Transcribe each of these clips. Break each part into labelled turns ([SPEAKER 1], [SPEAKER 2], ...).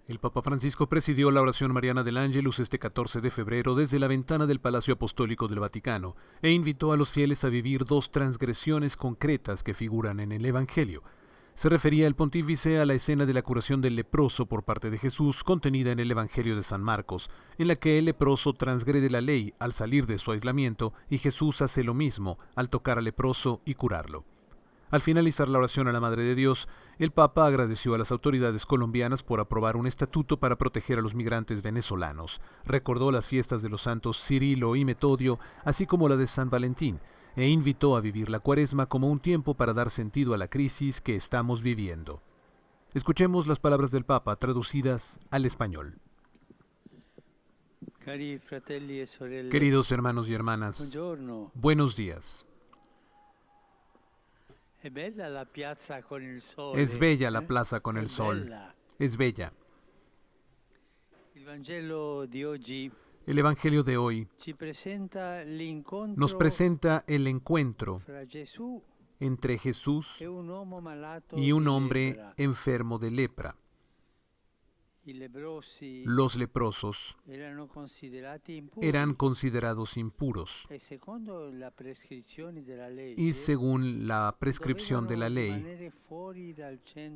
[SPEAKER 1] El Papa Francisco presidió la oración mariana del Ángelus este 14 de febrero desde la ventana del Palacio Apostólico del Vaticano e invitó a los fieles a vivir dos transgresiones concretas que figuran en el Evangelio. Se refería el pontífice a la escena de la curación del leproso por parte de Jesús contenida en el Evangelio de San Marcos, en la que el leproso transgrede la ley al salir de su aislamiento y Jesús hace lo mismo al tocar al leproso y curarlo. Al finalizar la oración a la Madre de Dios, el Papa agradeció a las autoridades colombianas por aprobar un estatuto para proteger a los migrantes venezolanos. Recordó las fiestas de los santos Cirilo y Metodio, así como la de San Valentín, e invitó a vivir la Cuaresma como un tiempo para dar sentido a la crisis que estamos viviendo. Escuchemos las palabras del Papa traducidas al español. Queridos hermanos y hermanas, buenos días. Es bella la plaza con el sol. Es bella. El Evangelio de hoy nos presenta el encuentro entre Jesús y un hombre enfermo de lepra. Los leprosos eran considerados impuros y según la prescripción de la ley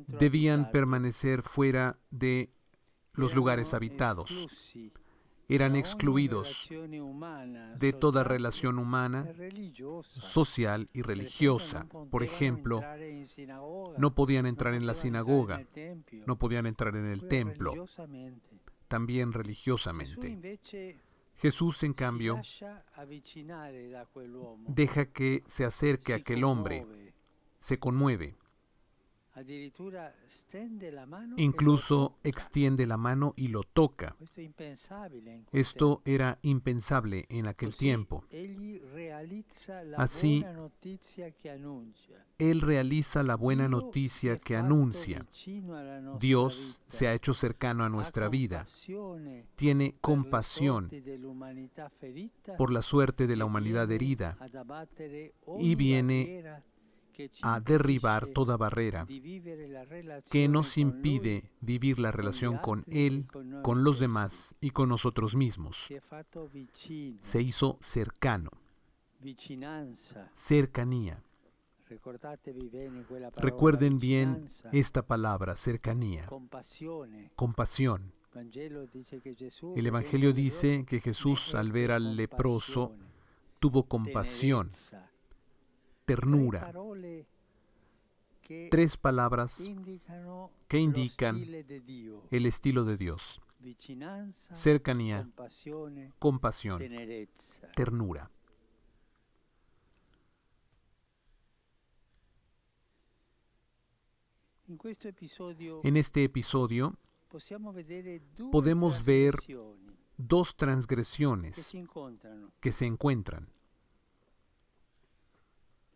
[SPEAKER 1] debían permanecer fuera de los lugares habitados. Eran excluidos de toda relación humana, social y religiosa. Por ejemplo, no podían entrar en la sinagoga, no podían entrar en el templo, también religiosamente. Jesús, en cambio, deja que se acerque a aquel hombre, se conmueve. Incluso extiende la mano y lo toca. Esto era impensable en aquel tiempo. Así, Él realiza la buena noticia que anuncia. Dios se ha hecho cercano a nuestra vida. Tiene compasión por la suerte de la humanidad herida y viene a derribar toda barrera que nos impide vivir la relación con Él, con los demás y con nosotros mismos. Se hizo cercano, cercanía. Recuerden bien esta palabra, cercanía, compasión. El Evangelio dice que Jesús, al ver al leproso, tuvo compasión, ternura. Tres palabras que indican el estilo de Dios: cercanía, compasión, ternura. En este episodio podemos ver dos transgresiones que se encuentran.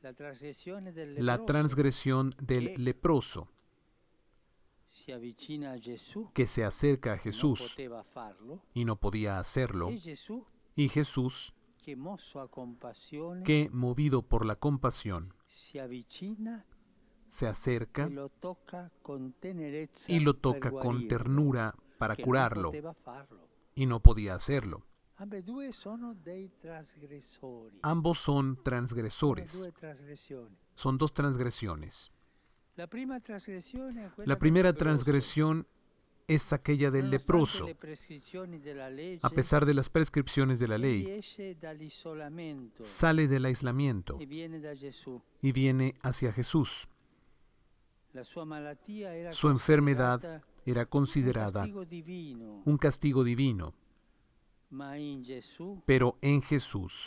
[SPEAKER 1] La transgresión del leproso, que se acerca a Jesús y no podía hacerlo, y Jesús, que movido por la compasión, se acerca y lo toca con ternura para curarlo, y no podía hacerlo. Ambos son transgresores. Son dos transgresiones. La primera transgresión es aquella del leproso. A pesar de las prescripciones de la ley, sale del aislamiento y viene hacia Jesús. Su enfermedad era considerada un castigo divino. Pero en Jesús,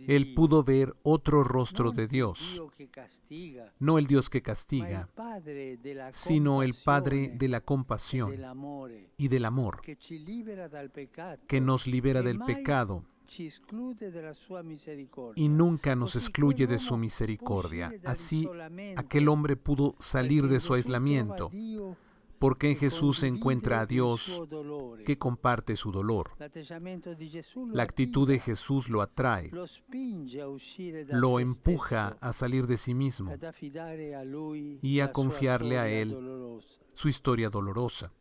[SPEAKER 1] Él pudo ver otro rostro de Dios, no el Dios que castiga, sino el Padre de la compasión y del amor, que nos libera del pecado y nunca nos excluye de su misericordia. Así, aquel hombre pudo salir de su aislamiento, porque en Jesús se encuentra a Dios que comparte su dolor. La actitud de Jesús lo atrae, lo empuja a salir de sí mismo y a confiarle a Él su historia dolorosa.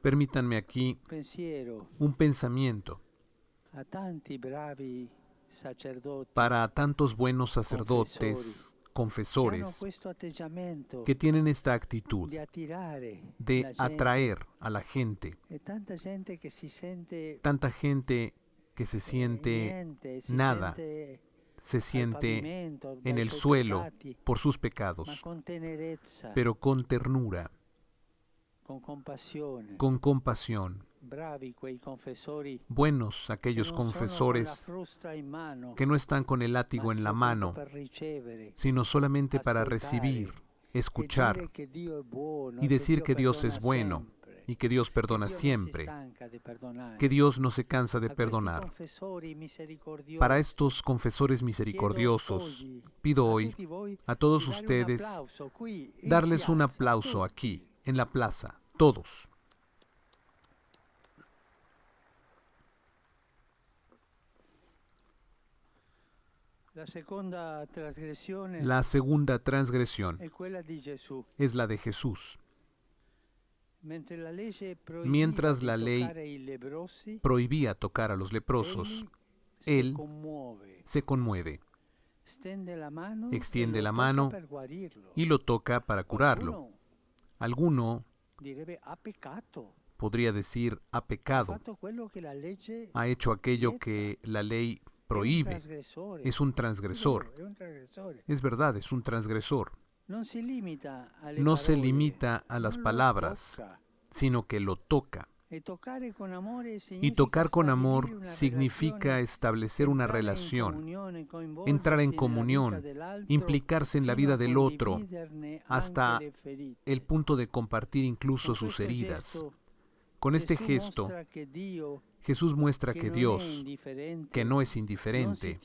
[SPEAKER 1] Permítanme aquí un pensamiento para tantos buenos sacerdotes, confesores, que tienen esta actitud de atraer a la gente. Tanta gente que se siente nada, se siente en el suelo por sus pecados, pero con ternura, con compasión. Buenos aquellos confesores que no están con el látigo en la mano, sino solamente para recibir, escuchar y decir que Dios es bueno y que Dios perdona siempre, que Dios no se cansa de perdonar. Para estos confesores misericordiosos, pido hoy a todos ustedes darles un aplauso aquí, en la plaza, todos. La segunda transgresión es la de Jesús. Mientras la ley prohibía tocar a los leprosos, Él se conmueve, extiende la mano y lo toca para curarlo. Alguno podría decir, ha pecado, ha hecho aquello que la ley prohíbe, es un transgresor. Es verdad, es un transgresor. No se limita a las palabras, sino que lo toca. Y tocar con amor significa establecer una relación, entrar en comunión, implicarse en la vida del otro, hasta el punto de compartir incluso sus heridas. Con este gesto, Jesús muestra que Dios, que no es indiferente,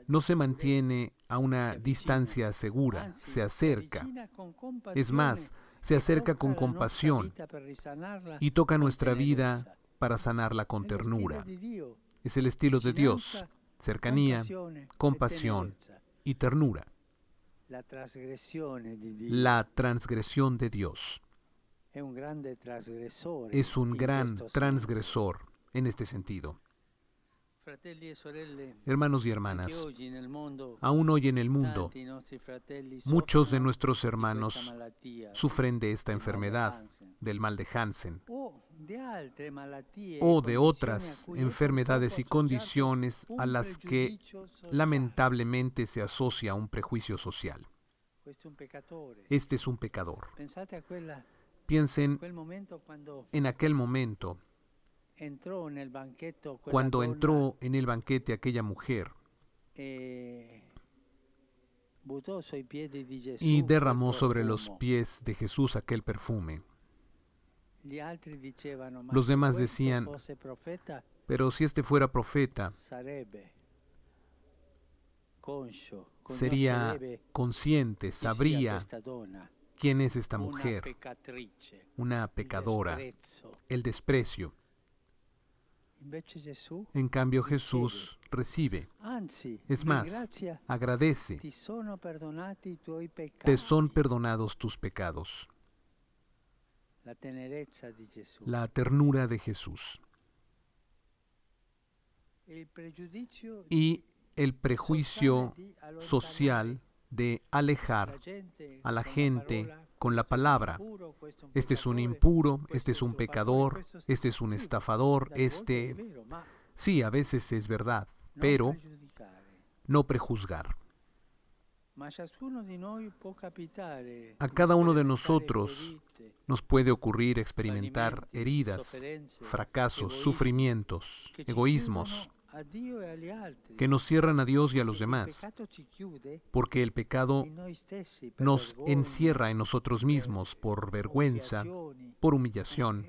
[SPEAKER 1] no se mantiene a una distancia segura, se acerca. Es más, se acerca con compasión y toca nuestra vida para sanarla con ternura. Es el estilo de Dios, cercanía, compasión y ternura. La transgresión de Dios. Es un gran transgresor en este sentido. Hermanos y hermanas, aún hoy en el mundo, muchos de nuestros hermanos sufren de esta enfermedad, del mal de Hansen, o de otras enfermedades y condiciones a las que lamentablemente se asocia un prejuicio social. Este es un pecador. Piensen en aquel momento cuando entró en el banquete aquella mujer y derramó sobre los pies de Jesús aquel perfume. Los demás decían, pero si este fuera profeta, sería consciente, sabría quién es esta mujer, una pecadora, el desprecio. En cambio, Jesús recibe. Es más, agradece. Te son perdonados tus pecados. La ternura de Jesús. Y el prejuicio social de alejar a la gente con la palabra. Este es un impuro, este es un pecador, este es un estafador, Sí, a veces es verdad, pero no prejuzgar. A cada uno de nosotros nos puede ocurrir experimentar heridas, fracasos, sufrimientos, egoísmos, que nos cierran a Dios y a los demás, porque el pecado nos encierra en nosotros mismos por vergüenza, por humillación,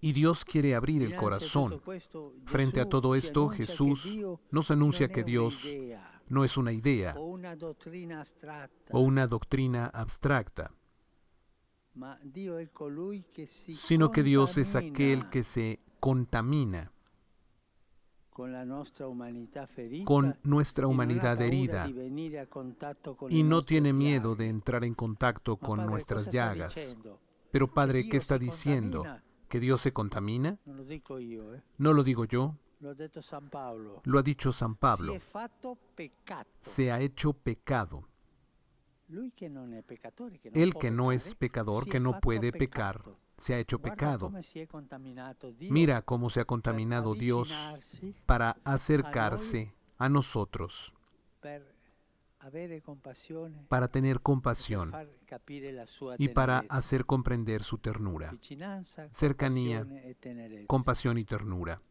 [SPEAKER 1] y Dios quiere abrir el corazón. Frente a todo esto, Jesús nos anuncia que Dios no es una idea
[SPEAKER 2] o una dottrina astratta,
[SPEAKER 1] o una doctrina abstracta,
[SPEAKER 2] ma Dio è colui che si
[SPEAKER 1] sino que Dios es
[SPEAKER 2] contamina
[SPEAKER 1] aquel que se contamina
[SPEAKER 2] con la nostra umanità ferita
[SPEAKER 1] con nuestra
[SPEAKER 2] y non ha
[SPEAKER 1] humanidad
[SPEAKER 2] paura
[SPEAKER 1] herida
[SPEAKER 2] di venire a contatto con
[SPEAKER 1] y
[SPEAKER 2] le
[SPEAKER 1] no
[SPEAKER 2] nostre
[SPEAKER 1] tiene miedo
[SPEAKER 2] piaghe.
[SPEAKER 1] de entrar en contacto
[SPEAKER 2] Ma
[SPEAKER 1] con
[SPEAKER 2] Padre,
[SPEAKER 1] nuestras
[SPEAKER 2] cosa sta
[SPEAKER 1] llagas.
[SPEAKER 2] dicendo?
[SPEAKER 1] Pero
[SPEAKER 2] Che
[SPEAKER 1] Padre, ¿qué
[SPEAKER 2] Dio
[SPEAKER 1] está
[SPEAKER 2] si
[SPEAKER 1] diciendo?
[SPEAKER 2] contamina?
[SPEAKER 1] ¿Que Dios se contamina?
[SPEAKER 2] Non lo dico io,
[SPEAKER 1] No lo digo yo,
[SPEAKER 2] lo ha detto San Paolo.
[SPEAKER 1] lo ha dicho San
[SPEAKER 2] Si
[SPEAKER 1] Pablo.
[SPEAKER 2] è fatto peccato.
[SPEAKER 1] Se ha hecho pecado.
[SPEAKER 2] Lui che non è peccatore, che non
[SPEAKER 1] El
[SPEAKER 2] può
[SPEAKER 1] que no
[SPEAKER 2] peccare,
[SPEAKER 1] es pecador,
[SPEAKER 2] si è
[SPEAKER 1] que no
[SPEAKER 2] fatto
[SPEAKER 1] puede pecar,
[SPEAKER 2] peccato.
[SPEAKER 1] se ha hecho
[SPEAKER 2] Guarda
[SPEAKER 1] pecado.
[SPEAKER 2] come si è contaminato Dio
[SPEAKER 1] Mira cómo se ha
[SPEAKER 2] per
[SPEAKER 1] contaminado Dios
[SPEAKER 2] avvicinarsi
[SPEAKER 1] para acercarse a nosotros,
[SPEAKER 2] per avere compassione
[SPEAKER 1] para tener
[SPEAKER 2] e per
[SPEAKER 1] compasión
[SPEAKER 2] far capire la sua
[SPEAKER 1] y para
[SPEAKER 2] tenerezza.
[SPEAKER 1] hacer comprender su ternura,
[SPEAKER 2] Vicinanza,
[SPEAKER 1] cercanía,
[SPEAKER 2] compassione e tenerezza.
[SPEAKER 1] compasión y ternura.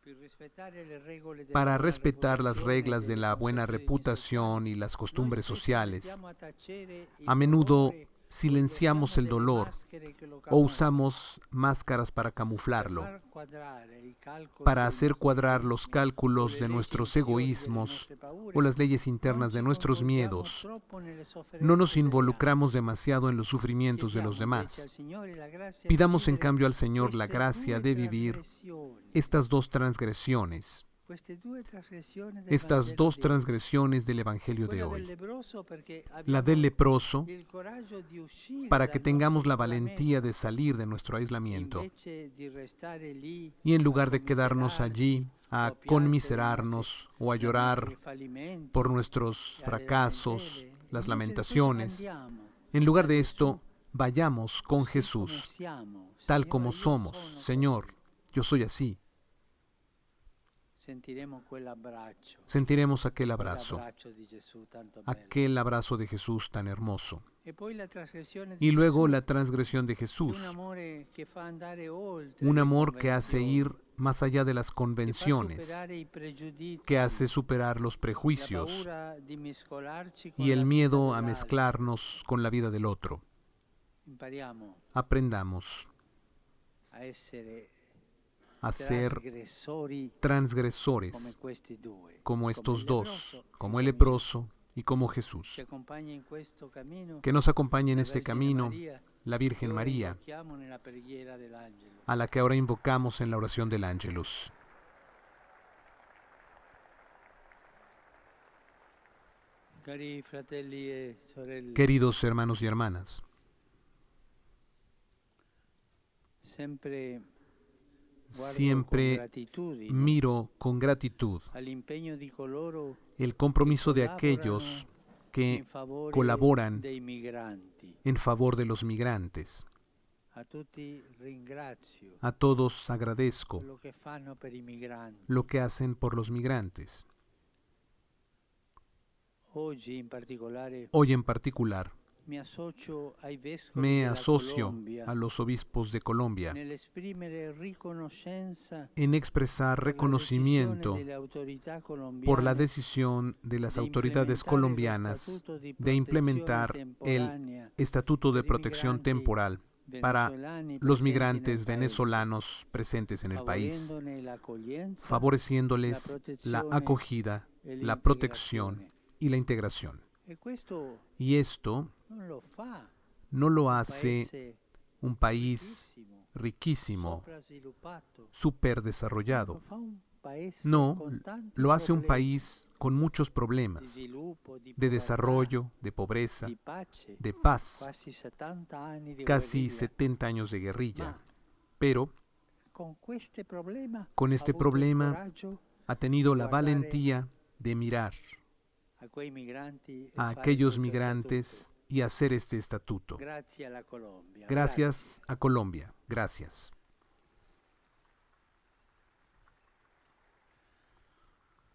[SPEAKER 2] Per rispettare le regole della
[SPEAKER 1] Para
[SPEAKER 2] buona
[SPEAKER 1] respetar las
[SPEAKER 2] reputazione e
[SPEAKER 1] reglas de
[SPEAKER 2] delle
[SPEAKER 1] la buena
[SPEAKER 2] consuetudini
[SPEAKER 1] reputación y
[SPEAKER 2] sociali,
[SPEAKER 1] las
[SPEAKER 2] noi
[SPEAKER 1] costumbres
[SPEAKER 2] spesso
[SPEAKER 1] sociales,
[SPEAKER 2] mettiamo a tacere il
[SPEAKER 1] a menudo
[SPEAKER 2] dolore o
[SPEAKER 1] silenciamos
[SPEAKER 2] indossiamo
[SPEAKER 1] el
[SPEAKER 2] delle
[SPEAKER 1] dolor
[SPEAKER 2] maschere che lo
[SPEAKER 1] o
[SPEAKER 2] camuflano
[SPEAKER 1] usamos máscaras para
[SPEAKER 2] per
[SPEAKER 1] camuflarlo,
[SPEAKER 2] far quadrare i calcoli
[SPEAKER 1] para
[SPEAKER 2] dei
[SPEAKER 1] hacer
[SPEAKER 2] nostri
[SPEAKER 1] cuadrar los
[SPEAKER 2] egoismi o
[SPEAKER 1] cálculos
[SPEAKER 2] le
[SPEAKER 1] de
[SPEAKER 2] leggi
[SPEAKER 1] nuestros
[SPEAKER 2] interiori delle
[SPEAKER 1] egoísmos
[SPEAKER 2] nostre paure.
[SPEAKER 1] o las leyes
[SPEAKER 2] Non
[SPEAKER 1] internas de
[SPEAKER 2] ci
[SPEAKER 1] nuestros
[SPEAKER 2] coinvolgiamo
[SPEAKER 1] miedos.
[SPEAKER 2] troppo nelle
[SPEAKER 1] No
[SPEAKER 2] sofferenze
[SPEAKER 1] nos
[SPEAKER 2] degli altri.
[SPEAKER 1] involucramos demasiado en los sufrimientos de
[SPEAKER 2] Chiediamo
[SPEAKER 1] los
[SPEAKER 2] invece
[SPEAKER 1] demás.
[SPEAKER 2] al Signore la grazia di
[SPEAKER 1] Pidamos en
[SPEAKER 2] vivere
[SPEAKER 1] cambio al Señor la
[SPEAKER 2] queste
[SPEAKER 1] gracia
[SPEAKER 2] due
[SPEAKER 1] de vivir
[SPEAKER 2] trasgressioni,
[SPEAKER 1] estas dos transgresiones,
[SPEAKER 2] queste due trasgressioni del
[SPEAKER 1] estas
[SPEAKER 2] Vangelo
[SPEAKER 1] dos
[SPEAKER 2] di oggi.
[SPEAKER 1] transgresiones del Evangelio de
[SPEAKER 2] Quella del
[SPEAKER 1] hoy.
[SPEAKER 2] leproso perché
[SPEAKER 1] La del
[SPEAKER 2] abbiamo
[SPEAKER 1] leproso,
[SPEAKER 2] il coraggio di uscire
[SPEAKER 1] para que
[SPEAKER 2] dal
[SPEAKER 1] tengamos
[SPEAKER 2] nostro
[SPEAKER 1] la valentía
[SPEAKER 2] isolamento,
[SPEAKER 1] de salir de nuestro aislamiento
[SPEAKER 2] invece di restare lì
[SPEAKER 1] y en
[SPEAKER 2] a
[SPEAKER 1] lugar de quedarnos allí
[SPEAKER 2] commiserarci o
[SPEAKER 1] a
[SPEAKER 2] a piangere
[SPEAKER 1] conmiserarnos o a
[SPEAKER 2] dei
[SPEAKER 1] llorar
[SPEAKER 2] nostri fallimenti
[SPEAKER 1] por nuestros
[SPEAKER 2] e alle
[SPEAKER 1] fracasos,
[SPEAKER 2] lamentele.
[SPEAKER 1] las
[SPEAKER 2] Invece di questo
[SPEAKER 1] lamentaciones.
[SPEAKER 2] andiamo
[SPEAKER 1] En lugar
[SPEAKER 2] da
[SPEAKER 1] de
[SPEAKER 2] Gesù,
[SPEAKER 1] esto, vayamos con
[SPEAKER 2] così come
[SPEAKER 1] Jesús,
[SPEAKER 2] siamo.
[SPEAKER 1] tal
[SPEAKER 2] Signore,
[SPEAKER 1] como
[SPEAKER 2] io
[SPEAKER 1] somos.
[SPEAKER 2] sono
[SPEAKER 1] Señor,
[SPEAKER 2] così.
[SPEAKER 1] yo soy así.
[SPEAKER 2] Sentiremo quell'abbraccio,
[SPEAKER 1] Sentiremos aquel abrazo,
[SPEAKER 2] quell'abbraccio di Gesù tanto bello.
[SPEAKER 1] aquel abrazo de Jesús tan hermoso.
[SPEAKER 2] E poi la trasgressione di
[SPEAKER 1] Y luego
[SPEAKER 2] Gesù
[SPEAKER 1] la transgresión de
[SPEAKER 2] è un
[SPEAKER 1] Jesús,
[SPEAKER 2] amore che fa andare oltre
[SPEAKER 1] un
[SPEAKER 2] le
[SPEAKER 1] amor que hace
[SPEAKER 2] convenzioni,
[SPEAKER 1] ir más allá de las
[SPEAKER 2] che fa
[SPEAKER 1] convenciones,
[SPEAKER 2] superare i pregiudizi,
[SPEAKER 1] que hace superar los
[SPEAKER 2] la
[SPEAKER 1] prejuicios
[SPEAKER 2] paura di mescolarci con
[SPEAKER 1] y
[SPEAKER 2] la
[SPEAKER 1] el
[SPEAKER 2] vita
[SPEAKER 1] miedo a
[SPEAKER 2] dell'altro.
[SPEAKER 1] mezclarnos con la vida del otro.
[SPEAKER 2] Impariamo
[SPEAKER 1] Aprendamos
[SPEAKER 2] a essere
[SPEAKER 1] a ser
[SPEAKER 2] trasgressori come
[SPEAKER 1] transgresores
[SPEAKER 2] questi due,
[SPEAKER 1] como
[SPEAKER 2] come
[SPEAKER 1] estos
[SPEAKER 2] il
[SPEAKER 1] dos,
[SPEAKER 2] leproso e
[SPEAKER 1] como el
[SPEAKER 2] come
[SPEAKER 1] leproso y como
[SPEAKER 2] Gesù.
[SPEAKER 1] Jesús.
[SPEAKER 2] Ci accompagna in questo cammino
[SPEAKER 1] Que nos acompañe en
[SPEAKER 2] la
[SPEAKER 1] este
[SPEAKER 2] Vergine
[SPEAKER 1] camino
[SPEAKER 2] Maria,
[SPEAKER 1] la
[SPEAKER 2] che
[SPEAKER 1] Virgen
[SPEAKER 2] ora
[SPEAKER 1] María,
[SPEAKER 2] invochiamo nella preghiera dell'Angelo.
[SPEAKER 1] a la que ahora invocamos en la oración del Ángelus.
[SPEAKER 2] Cari fratelli e sorelle,
[SPEAKER 1] Queridos hermanos y hermanas,
[SPEAKER 2] sempre guardo con
[SPEAKER 1] siempre
[SPEAKER 2] gratitudine
[SPEAKER 1] miro con gratitud
[SPEAKER 2] all'impegno di coloro
[SPEAKER 1] el compromiso de
[SPEAKER 2] collaborano
[SPEAKER 1] aquellos que
[SPEAKER 2] in favore
[SPEAKER 1] colaboran
[SPEAKER 2] dei migranti.
[SPEAKER 1] en favor de los migrantes.
[SPEAKER 2] A tutti ringrazio
[SPEAKER 1] A todos agradezco
[SPEAKER 2] quello che fanno per i migranti.
[SPEAKER 1] lo que hacen por los migrantes.
[SPEAKER 2] Oggi in particolare
[SPEAKER 1] Hoy en particular
[SPEAKER 2] mi associo ai vescovi
[SPEAKER 1] me
[SPEAKER 2] della
[SPEAKER 1] asocio
[SPEAKER 2] Colombia
[SPEAKER 1] a los obispos de Colombia
[SPEAKER 2] nell'esprimere riconoscenza
[SPEAKER 1] en expresar
[SPEAKER 2] por la
[SPEAKER 1] reconocimiento
[SPEAKER 2] decisione delle autorità
[SPEAKER 1] por la
[SPEAKER 2] colombiane
[SPEAKER 1] decisión de las
[SPEAKER 2] de
[SPEAKER 1] autoridades
[SPEAKER 2] implementare lo
[SPEAKER 1] colombianas
[SPEAKER 2] Statuto di
[SPEAKER 1] de implementar
[SPEAKER 2] Protezione
[SPEAKER 1] el
[SPEAKER 2] Temporanea
[SPEAKER 1] Estatuto de
[SPEAKER 2] per i
[SPEAKER 1] Protección
[SPEAKER 2] migranti
[SPEAKER 1] Temporal para
[SPEAKER 2] venezuelani
[SPEAKER 1] los
[SPEAKER 2] presenti
[SPEAKER 1] migrantes
[SPEAKER 2] nel paese,
[SPEAKER 1] venezolanos presentes en el país,
[SPEAKER 2] favorendone l'accoglienza,
[SPEAKER 1] favoreciéndoles la
[SPEAKER 2] protezione
[SPEAKER 1] acogida,
[SPEAKER 2] e
[SPEAKER 1] la protección
[SPEAKER 2] l'integrazione.
[SPEAKER 1] y la integración.
[SPEAKER 2] E questo
[SPEAKER 1] Y esto
[SPEAKER 2] non lo fa
[SPEAKER 1] no lo
[SPEAKER 2] un
[SPEAKER 1] hace
[SPEAKER 2] paese
[SPEAKER 1] un país
[SPEAKER 2] ricchissimo,
[SPEAKER 1] riquísimo,
[SPEAKER 2] soprasviluppato.
[SPEAKER 1] súper
[SPEAKER 2] Lo
[SPEAKER 1] desarrollado.
[SPEAKER 2] fa un paese
[SPEAKER 1] No,
[SPEAKER 2] con tanti
[SPEAKER 1] lo hace un
[SPEAKER 2] problemi
[SPEAKER 1] país con muchos
[SPEAKER 2] di
[SPEAKER 1] problemas
[SPEAKER 2] sviluppo, di
[SPEAKER 1] de
[SPEAKER 2] povertà,
[SPEAKER 1] desarrollo, de pobreza,
[SPEAKER 2] di pace,
[SPEAKER 1] de paz,
[SPEAKER 2] quasi 70 anni di
[SPEAKER 1] casi
[SPEAKER 2] guerriglia.
[SPEAKER 1] 70 años de guerrilla.
[SPEAKER 2] Ma
[SPEAKER 1] Pero
[SPEAKER 2] con este problema
[SPEAKER 1] con
[SPEAKER 2] ha
[SPEAKER 1] este
[SPEAKER 2] avuto il
[SPEAKER 1] problema
[SPEAKER 2] coraggio
[SPEAKER 1] ha tenido la
[SPEAKER 2] guardare
[SPEAKER 1] valentía de mirar
[SPEAKER 2] a quei migranti e
[SPEAKER 1] a
[SPEAKER 2] fare
[SPEAKER 1] aquellos
[SPEAKER 2] questo
[SPEAKER 1] migrantes
[SPEAKER 2] statuto.
[SPEAKER 1] y hacer este estatuto.
[SPEAKER 2] Grazie alla Colombia.
[SPEAKER 1] Gracias a Colombia. Gracias.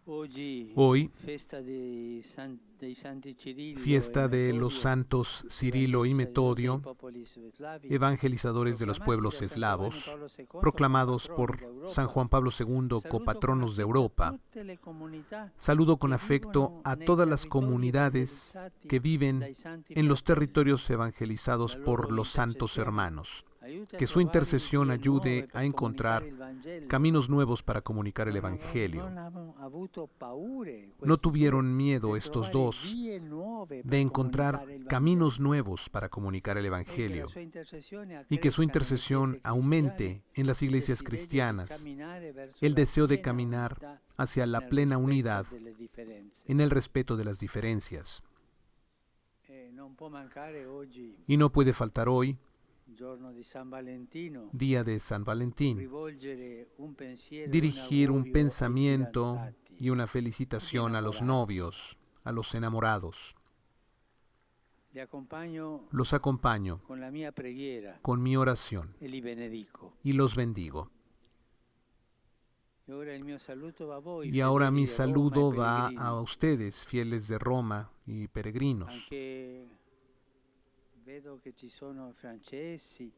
[SPEAKER 1] Hoy,
[SPEAKER 2] festa dei santi Cirillo
[SPEAKER 1] fiesta
[SPEAKER 2] e
[SPEAKER 1] de
[SPEAKER 2] Metodio,
[SPEAKER 1] los santos Cirilo y
[SPEAKER 2] evangelizadores
[SPEAKER 1] Metodio,
[SPEAKER 2] dei popoli slavi,
[SPEAKER 1] evangelizadores de los pueblos
[SPEAKER 2] proclamati da San
[SPEAKER 1] eslavos,
[SPEAKER 2] Giovanni Paolo II,
[SPEAKER 1] proclamados
[SPEAKER 2] copatrono
[SPEAKER 1] por
[SPEAKER 2] d'Europa.
[SPEAKER 1] San Juan Pablo II,
[SPEAKER 2] Saluto
[SPEAKER 1] copatronos
[SPEAKER 2] con
[SPEAKER 1] de
[SPEAKER 2] affetto
[SPEAKER 1] Europa.
[SPEAKER 2] tutte le comunità
[SPEAKER 1] Saludo con
[SPEAKER 2] que
[SPEAKER 1] afecto
[SPEAKER 2] vivono
[SPEAKER 1] a
[SPEAKER 2] nei
[SPEAKER 1] todas las
[SPEAKER 2] territori
[SPEAKER 1] comunidades
[SPEAKER 2] evangelizzati
[SPEAKER 1] que viven
[SPEAKER 2] dai santi
[SPEAKER 1] en los
[SPEAKER 2] fratelli.
[SPEAKER 1] territorios evangelizados
[SPEAKER 2] La
[SPEAKER 1] por
[SPEAKER 2] loro
[SPEAKER 1] los santos
[SPEAKER 2] intercessione
[SPEAKER 1] hermanos. Que su intercesión ayude a encontrar caminos nuevos para comunicar el Evangelio. No tuvieron miedo estos dos de encontrar caminos nuevos para comunicar el Evangelio y que su intercesión aumente en las iglesias cristianas el deseo de caminar hacia la plena unidad en el respeto de las diferencias. Y no puede faltar hoy, día de San Valentín, dirigir un pensamiento y una felicitación a los novios, a los enamorados. Los acompaño con mi oración y los bendigo. Y ahora mi saludo va a ustedes, fieles de Roma y peregrinos.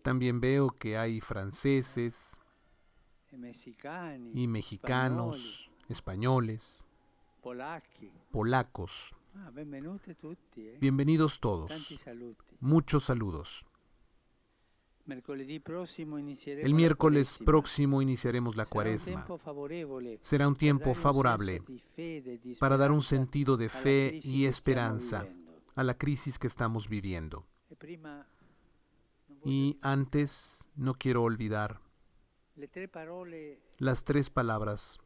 [SPEAKER 1] También veo que hay franceses y mexicanos, españoles, polacos. Bienvenidos todos. Muchos saludos. El miércoles próximo iniciaremos la Cuaresma. Será un tiempo favorable para dar un sentido de fe y esperanza a la crisis que estamos viviendo. Y antes, no quiero olvidar las 3 palabras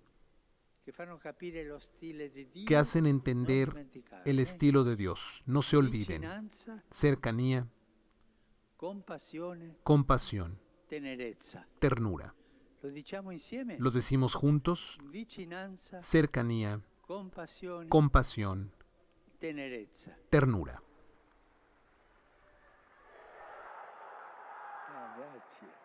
[SPEAKER 1] que hacen entender el estilo de Dios. No se olviden. Cercanía, compasión, ternura. Lo decimos juntos. Cercanía, compasión, ternura.
[SPEAKER 2] Grazie.